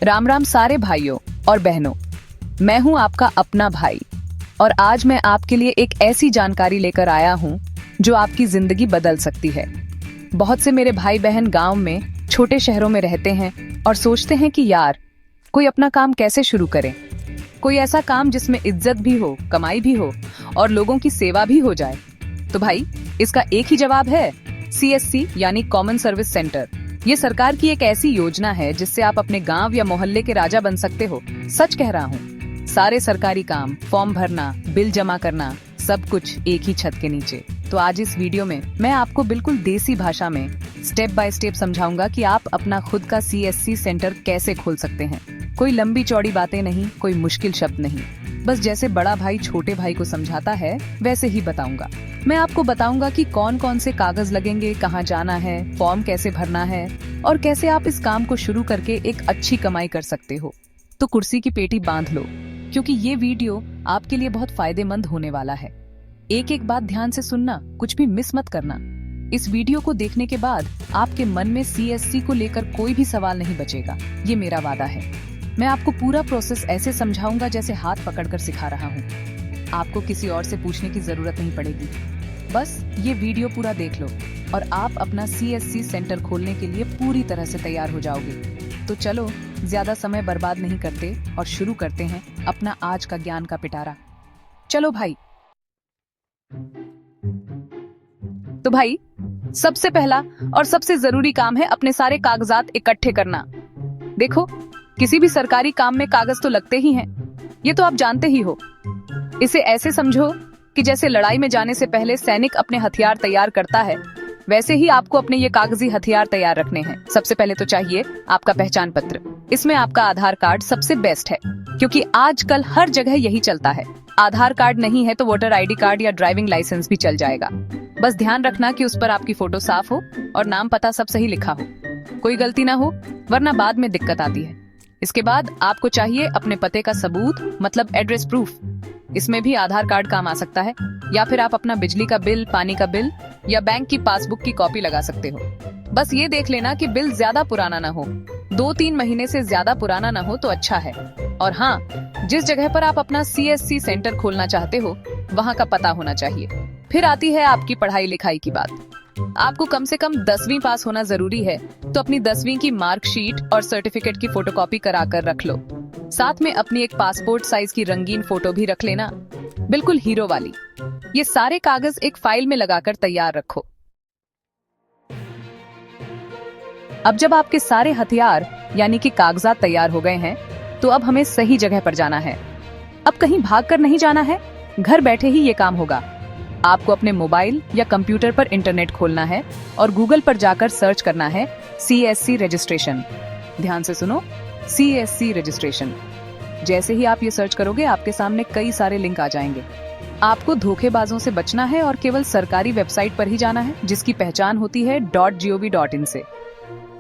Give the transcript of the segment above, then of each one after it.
राम राम सारे भाइयों और बहनों। मैं हूं आपका अपना भाई और आज मैं आपके लिए एक ऐसी जानकारी लेकर आया हूं जो आपकी जिंदगी बदल सकती है। बहुत से मेरे भाई बहन गांव में, छोटे शहरों में रहते हैं और सोचते हैं कि यार कोई अपना काम कैसे शुरू करें, कोई ऐसा काम जिसमें इज्जत भी हो, कमाई भी हो और लोगों की सेवा भी हो जाए। तो भाई इसका एक ही जवाब है, CSC यानी कॉमन सर्विस सेंटर। ये सरकार की एक ऐसी योजना है जिससे आप अपने गांव या मोहल्ले के राजा बन सकते हो। सच कह रहा हूँ, सारे सरकारी काम, फॉर्म भरना, बिल जमा करना, सब कुछ एक ही छत के नीचे। तो आज इस वीडियो में मैं आपको बिल्कुल देसी भाषा में स्टेप बाय स्टेप समझाऊंगा कि आप अपना खुद का CSC सेंटर कैसे खोल सकते हैं। कोई लंबी चौड़ी बातें नहीं, कोई मुश्किल शब्द नहीं, बस जैसे बड़ा भाई छोटे भाई को समझाता है वैसे ही बताऊंगा। मैं आपको बताऊंगा कि कौन कौन से कागज लगेंगे, कहाँ जाना है, फॉर्म कैसे भरना है और कैसे आप इस काम को शुरू करके एक अच्छी कमाई कर सकते हो। तो कुर्सी की पेटी बांध लो, क्योंकि ये वीडियो आपके लिए बहुत फायदेमंद होने वाला है। एक एक बात ध्यान से सुनना, कुछ भी मिस मत करना। इस वीडियो को देखने के बाद आपके मन में CSC को लेकर कोई भी सवाल नहीं बचेगा, ये मेरा वादा है। मैं आपको पूरा प्रोसेस ऐसे समझाऊंगा जैसे हाथ पकड़कर सिखा रहा हूँ। आपको किसी और से पूछने की जरूरत नहीं पड़ेगी। बस ये वीडियो पूरा देख लो और आप अपना CSC सेंटर खोलने के लिए पूरी तरह से तैयार हो जाओगे। तो चलो ज्यादा समय बर्बाद नहीं करते और शुरू करते हैं अपना आज का ज्ञान का पिटारा। चलो भाई। तो भाई सबसे पहला और सबसे जरूरी काम है अपने सारे कागजात इकट्ठे करना। देखो, किसी भी सरकारी काम में कागज तो लगते ही हैं, ये तो आप जानते ही हो। इसे ऐसे समझो कि जैसे लड़ाई में जाने से पहले सैनिक अपने हथियार तैयार करता है, वैसे ही आपको अपने ये कागजी हथियार तैयार रखने हैं। सबसे पहले तो चाहिए आपका पहचान पत्र। इसमें आपका आधार कार्ड सबसे बेस्ट है, क्योंकि आजकल हर जगह यही चलता है। आधार कार्ड नहीं है तो वोटर ID कार्ड या ड्राइविंग लाइसेंस भी चल जाएगा। बस ध्यान रखना कि उस पर आपकी फोटो साफ हो और नाम पता सब सही लिखा हो, कोई गलती ना हो, वरना बाद में दिक्कत आती है। इसके बाद आपको चाहिए अपने पते का सबूत, मतलब एड्रेस प्रूफ। इसमें भी आधार कार्ड काम आ सकता है, या फिर आप अपना बिजली का बिल, पानी का बिल या बैंक की पासबुक की कॉपी लगा सकते हो। बस ये देख लेना कि बिल ज्यादा पुराना ना हो, 2-3 महीने से ज्यादा पुराना ना हो तो अच्छा है। और हाँ, जिस जगह पर आप अपना CSC सेंटर खोलना चाहते हो वहाँ का पता होना चाहिए। फिर आती है आपकी पढ़ाई लिखाई की बात। आपको कम से कम 10वीं पास होना जरूरी है, तो अपनी 10वीं की मार्कशीट और सर्टिफिकेट की फोटोकॉपी कराकर रख लो। साथ में अपनी एक पासपोर्ट साइज की रंगीन फोटो भी रख लेना, बिल्कुल हीरो वाली। ये सारे कागज एक फाइल में लगाकर तैयार रखो। अब जब आपके सारे हथियार यानी कि कागजात तैयार हो गए हैं, तो अब हमें सही जगह पर जाना है। अब कहीं भागकर नहीं जाना है, घर बैठे ही ये काम होगा। आपको अपने मोबाइल या कंप्यूटर पर इंटरनेट खोलना है और गूगल पर जाकर सर्च करना है CSC रजिस्ट्रेशन। ध्यान से सुनो, CSC रजिस्ट्रेशन। जैसे ही आप ये सर्च करोगे, आपके सामने कई सारे लिंक आ जाएंगे। आपको धोखेबाजों से बचना है और केवल सरकारी वेबसाइट पर ही जाना है, जिसकी पहचान होती है .gov.in से।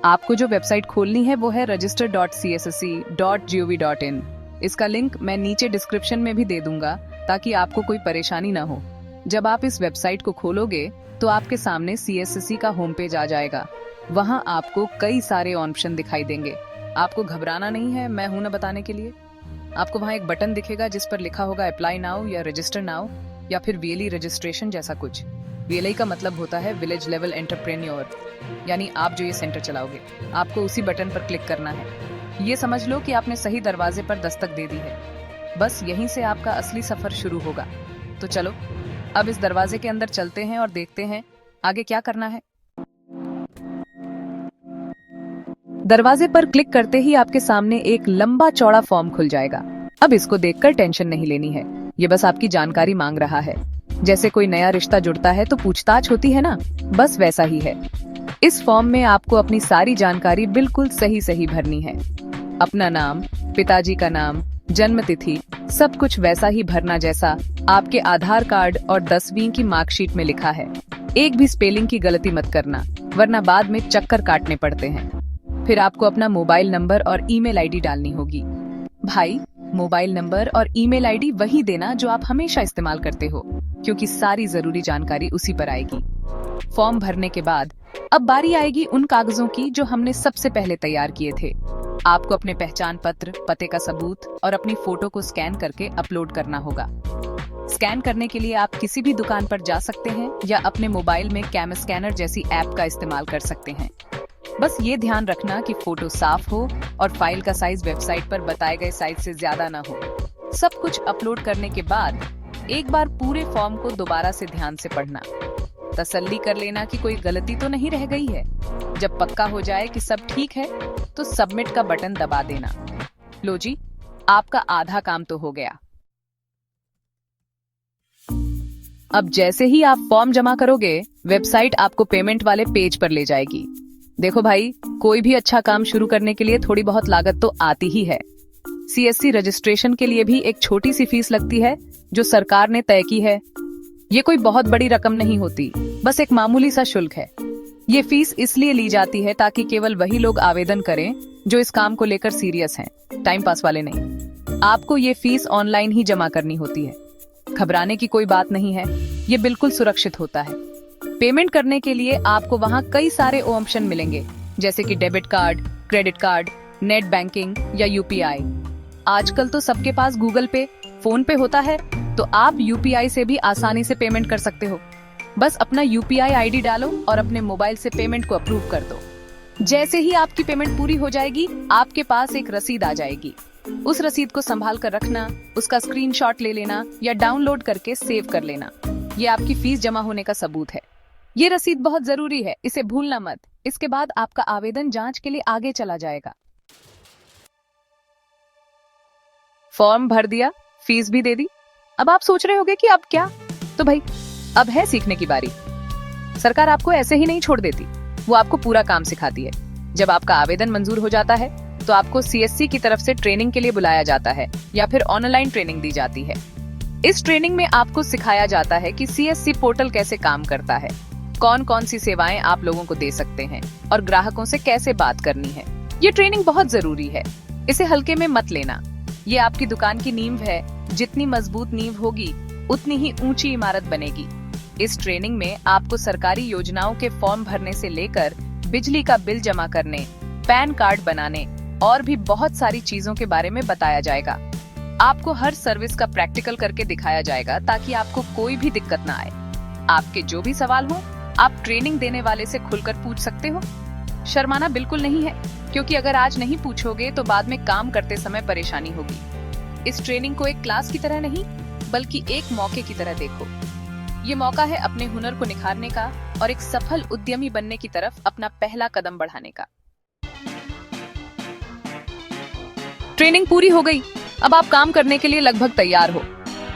आपको जो वेबसाइट खोलनी है वो है register.csc.gov.in। इसका लिंक मैं नीचे डिस्क्रिप्शन में भी दे दूंगा, ताकि आपको कोई परेशानी ना हो। जब आप इस वेबसाइट को खोलोगे तो आपके सामने CSC का होम पेज आ जाएगा। वहां आपको कई सारे ऑप्शन दिखाई देंगे। आपको घबराना नहीं है, मैं हूं ना बताने के लिए। आपको वहां एक बटन दिखेगा जिस पर लिखा होगा अप्लाई नाउ या रजिस्टर नाउ या फिर VLE रजिस्ट्रेशन जैसा कुछ। VLE का मतलब होता है विलेज लेवल एंटरप्रेन्योर, यानी आप जो ये सेंटर चलाओगे, आपको उसी बटन पर क्लिक करना है। ये समझ लो कि आपने सही दरवाजे पर दस्तक दे दी है। बस यहीं से आपका असली सफर शुरू होगा। तो चलो अब इस दरवाजे के अंदर चलते हैं और देखते हैं आगे क्या करना है। दरवाजे पर क्लिक करते ही आपके सामने एक लंबा चौड़ा फॉर्म खुल जाएगा। अब इसको देखकर टेंशन नहीं लेनी है, ये बस आपकी जानकारी मांग रहा है। जैसे कोई नया रिश्ता जुड़ता है तो पूछताछ होती है ना, बस वैसा ही है। इस फॉर्म में आपको अपनी सारी जानकारी बिल्कुल सही सही भरनी है। अपना नाम, पिताजी का नाम, जन्म तिथि, सब कुछ वैसा ही भरना जैसा आपके आधार कार्ड और 10वीं की मार्कशीट में लिखा है। एक भी स्पेलिंग की गलती मत करना, वरना बाद में चक्कर काटने पड़ते हैं। फिर आपको अपना मोबाइल नंबर और ईमेल ID डालनी होगी। भाई, मोबाइल नंबर और ईमेल ID वही देना जो आप हमेशा इस्तेमाल करते हो, क्योंकि सारी जरूरी जानकारी उसी पर आएगी। फॉर्म भरने के बाद अब बारी आएगी उन कागजों की जो हमने सबसे पहले तैयार किए थे। आपको अपने पहचान पत्र, पते का सबूत और अपनी फोटो को स्कैन करके अपलोड करना होगा। स्कैन करने के लिए आप किसी भी दुकान पर जा सकते हैं या अपने मोबाइल में कैम स्कैनर जैसी ऐप का इस्तेमाल कर सकते हैं। बस ये ध्यान रखना कि फोटो साफ हो और फाइल का साइज वेबसाइट पर बताए गए साइज से ज्यादा ना हो। सब कुछ अपलोड करने के बाद एक बार पूरे फॉर्म को दोबारा से ध्यान से पढ़ना। तसल्ली कर लेना कि कोई गलती तो नहीं रह गई है। जब पक्का हो जाए कि सब ठीक है तो सबमिट का बटन दबा देना। लो जी, आपका आधा काम तो हो गया। अब जैसे ही आप फॉर्म जमा करोगे, वेबसाइट आपको पेमेंट वाले पेज पर ले जाएगी। देखो भाई, कोई भी अच्छा काम शुरू करने के लिए थोड़ी बहुत लागत तो आती ही है। CSC रजिस्ट्रेशन के लिए भी एक छोटी सी फीस लगती है जो सरकार ने तय की है। ये कोई बहुत बड़ी रकम नहीं होती, बस एक मामूली सा शुल्क है। ये फीस इसलिए ली जाती है ताकि केवल वही लोग आवेदन करें जो इस काम को लेकर सीरियस हैं, टाइम पास वाले नहीं। आपको ये फीस ऑनलाइन ही जमा करनी होती है। घबराने की कोई बात नहीं है, ये बिल्कुल सुरक्षित होता है। पेमेंट करने के लिए आपको वहाँ कई सारे ऑप्शन मिलेंगे, जैसे कि debit card, credit card, net banking या UPI। आजकल तो सबके पास गूगल पे, फोन पे होता है, तो आप UPI से भी आसानी से पेमेंट कर सकते हो। बस अपना UPI ID डालो और अपने मोबाइल से पेमेंट को अप्रूव कर दो। जैसे ही आपकी पेमेंट पूरी हो जाएगी, आपके पास एक रसीद आ जाएगी। उस रसीद को संभाल कर रखना, उसका स्क्रीनशॉट ले लेना या डाउनलोड करके सेव कर लेना। ये आपकी फीस जमा होने का सबूत है। ये रसीद बहुत जरूरी है, इसे भूलना मत। इसके बाद आपका आवेदन जांच के लिए आगे चला जाएगा। फॉर्म भर दिया, फीस भी दे दी। अब आप सोच रहे होंगे कि अब क्या? तो भाई, अब है सीखने की बारी। सरकार आपको ऐसे ही नहीं छोड़ देती, वो आपको पूरा काम सिखाती है। जब आपका आवेदन मंजूर हो जाता है तो आपको CSC की तरफ से ट्रेनिंग के लिए बुलाया जाता है या फिर ऑनलाइन ट्रेनिंग दी जाती है। इस ट्रेनिंग में आपको सिखाया जाता है कि CSC पोर्टल कैसे काम करता है, कौन कौन सी सेवाएं आप लोगों को दे सकते हैं और ग्राहकों से कैसे बात करनी है। ये ट्रेनिंग बहुत जरूरी है, इसे हल्के में मत लेना। ये आपकी दुकान की नींव है। जितनी मजबूत नींव होगी, उतनी ही ऊंची इमारत बनेगी। इस ट्रेनिंग में आपको सरकारी योजनाओं के फॉर्म भरने से लेकर बिजली का बिल जमा करने, पैन कार्ड बनाने और भी बहुत सारी चीजों के बारे में बताया जाएगा। आपको हर सर्विस का प्रैक्टिकल करके दिखाया जाएगा ताकि आपको कोई भी दिक्कत ना आए। आपके जो भी सवाल हो, आप ट्रेनिंग देने वाले से खुलकर पूछ सकते हो। शर्माना बिल्कुल नहीं है, क्योंकि अगर आज नहीं पूछोगे तो बाद में काम करते समय परेशानी होगी। इस ट्रेनिंग को एक क्लास की तरह नहीं, बल्कि एक मौके की तरह देखो। ये मौका है अपने हुनर को निखारने का और एक सफल उद्यमी बनने की तरफ अपना पहला कदम बढ़ाने का। ट्रेनिंग पूरी हो गई, अब आप काम करने के लिए लगभग तैयार हो।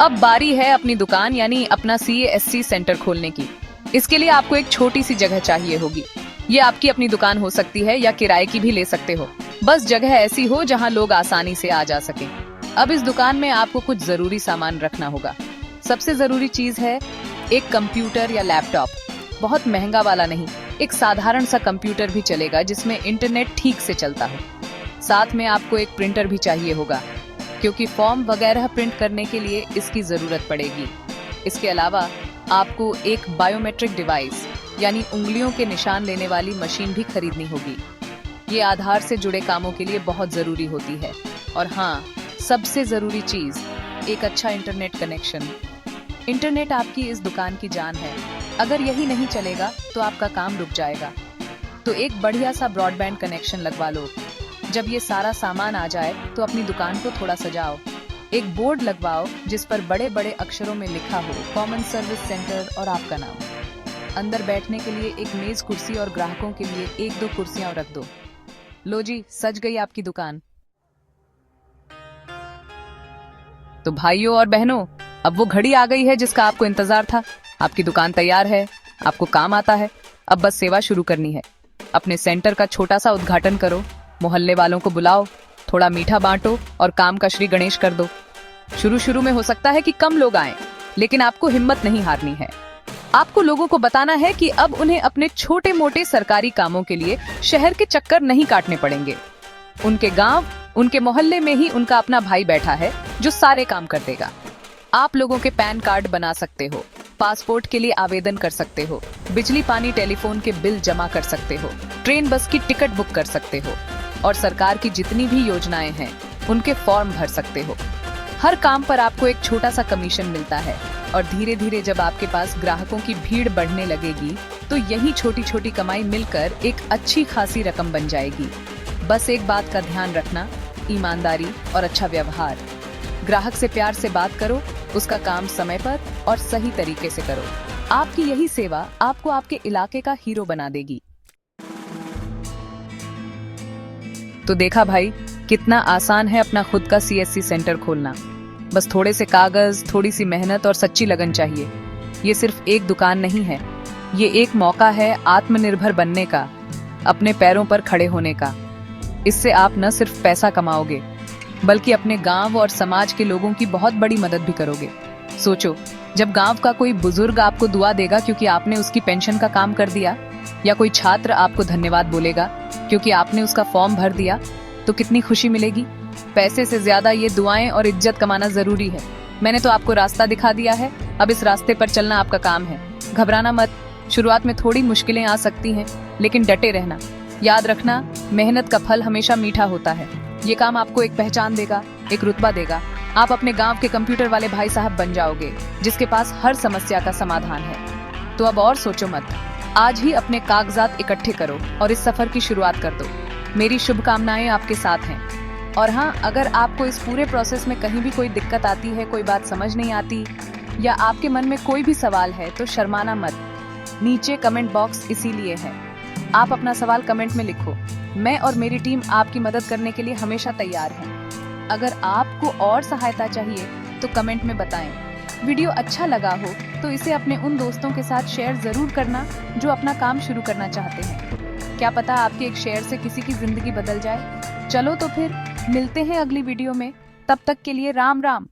अब बारी है अपनी दुकान यानी अपना CASC सेंटर खोलने की। इसके लिए आपको एक छोटी सी जगह चाहिए होगी। ये आपकी अपनी दुकान हो सकती है या किराए की भी ले सकते हो। बस जगह ऐसी हो जहां लोग आसानी से आ जा सके। अब इस दुकान में आपको कुछ जरूरी सामान रखना होगा। सबसे जरूरी चीज है एक कंप्यूटर या लैपटॉप। बहुत महंगा वाला नहीं, एक साधारण सा कंप्यूटर भी चलेगा जिसमें इंटरनेट ठीक से चलता हो। साथ में आपको एक प्रिंटर भी चाहिए होगा, क्योंकि फॉर्म वगैरह प्रिंट करने के लिए इसकी जरूरत पड़ेगी। इसके अलावा आपको एक बायोमेट्रिक डिवाइस यानी उंगलियों के निशान लेने वाली मशीन भी खरीदनी होगी। ये आधार से जुड़े कामों के लिए बहुत जरूरी होती है। और हाँ, सबसे जरूरी चीज, एक अच्छा इंटरनेट कनेक्शन। इंटरनेट आपकी इस दुकान की जान है। अगर यही नहीं चलेगा तो आपका काम रुक जाएगा। तो एक बढ़िया सा ब्रॉडबैंड कनेक्शन लगवा लो। जब ये सारा सामान आ जाए तो अपनी दुकान को थोड़ा सजाओ। एक बोर्ड लगवाओ जिस पर बड़े बड़े अक्षरों में लिखा हो कॉमन सर्विस सेंटर और आपका नाम। अंदर बैठने के लिए एक मेज कुर्सी और ग्राहकों के लिए 1-2 कुर्सियां रख दो। लो जी, सज गई आपकी दुकान। तो भाइयों और बहनों, अब वो घड़ी आ गई है जिसका आपको इंतजार था। आपकी दुकान तैयार है, आपको काम आता है। अब बस सेवा शुरू करनी है। अपने सेंटर का छोटा सा उद्घाटन करो, मोहल्ले वालों को बुलाओ, थोड़ा मीठा बांटो और काम का श्री गणेश कर दो। शुरू में हो सकता है कि कम लोग आएं, लेकिन आपको हिम्मत नहीं हारनी है। आपको लोगों को बताना है कि अब उन्हें अपने छोटे मोटे सरकारी कामों के लिए शहर के चक्कर नहीं काटने पड़ेंगे। उनके गांव, उनके मोहल्ले में ही उनका अपना भाई बैठा है जो सारे काम कर देगा। आप लोगों के पैन कार्ड बना सकते हो, पासपोर्ट के लिए आवेदन कर सकते हो, बिजली पानी टेलीफोन के बिल जमा कर सकते हो, ट्रेन बस की टिकट बुक कर सकते हो। और सरकार की जितनी भी योजनाएं हैं उनके फॉर्म भर सकते हो। हर काम पर आपको एक छोटा सा कमीशन मिलता है और धीरे धीरे जब आपके पास ग्राहकों की भीड़ बढ़ने लगेगी तो यही छोटी छोटी कमाई मिलकर एक अच्छी खासी रकम बन जाएगी। बस एक बात का ध्यान रखना, ईमानदारी और अच्छा व्यवहार। ग्राहक से प्यार से बात करो, उसका काम समय पर और सही तरीके से करो। आपकी यही सेवा आपको आपके इलाके का हीरो बना देगी। तो देखा भाई, कितना आसान है अपना खुद का सीएससी सेंटर खोलना। बस थोड़े से कागज, थोड़ी सी मेहनत और सच्ची लगन चाहिए। ये सिर्फ एक दुकान नहीं है, ये एक मौका है आत्मनिर्भर बनने का, अपने पैरों पर खड़े होने का। इससे आप न सिर्फ पैसा कमाओगे बल्कि अपने गांव और समाज के लोगों की बहुत बड़ी मदद भी करोगे। सोचो, जब गांव का कोई बुजुर्ग आपको दुआ देगा क्योंकि आपने उसकी पेंशन का काम कर दिया, या कोई छात्र आपको धन्यवाद बोलेगा क्योंकि आपने उसका फॉर्म भर दिया, तो कितनी खुशी मिलेगी। पैसे से ज्यादा ये दुआएं और इज्जत कमाना जरूरी है। मैंने तो आपको रास्ता दिखा दिया है, अब इस रास्ते पर चलना आपका काम है। घबराना मत, शुरुआत में थोड़ी मुश्किलें आ सकती हैं, लेकिन डटे रहना। याद रखना, मेहनत का फल हमेशा मीठा होता है। ये काम आपको एक पहचान देगा, एक रुतबा देगा। आप अपने गांव के कंप्यूटर वाले भाई साहब बन जाओगे जिसके पास हर समस्या का समाधान है। तो अब और सोचो मत, आज ही अपने कागजात इकट्ठे करो और इस सफर की शुरुआत कर दो। मेरी शुभकामनाएं आपके साथ हैं। और हाँ, अगर आपको इस पूरे प्रोसेस में कहीं भी कोई दिक्कत आती है, कोई बात समझ नहीं आती या आपके मन में कोई भी सवाल है, तो शर्माना मत। नीचे कमेंट बॉक्स इसीलिए है, आप अपना सवाल कमेंट में लिखो। मैं और मेरी टीम आपकी मदद करने के लिए हमेशा तैयार हैं। अगर आपको और सहायता चाहिए तो कमेंट में बताएं। वीडियो अच्छा लगा हो तो इसे अपने उन दोस्तों के साथ शेयर जरूर करना जो अपना काम शुरू करना चाहते हैं। क्या पता आपके एक शेयर से किसी की जिंदगी बदल जाए। चलो तो फिर मिलते हैं अगली वीडियो में, तब तक के लिए राम राम।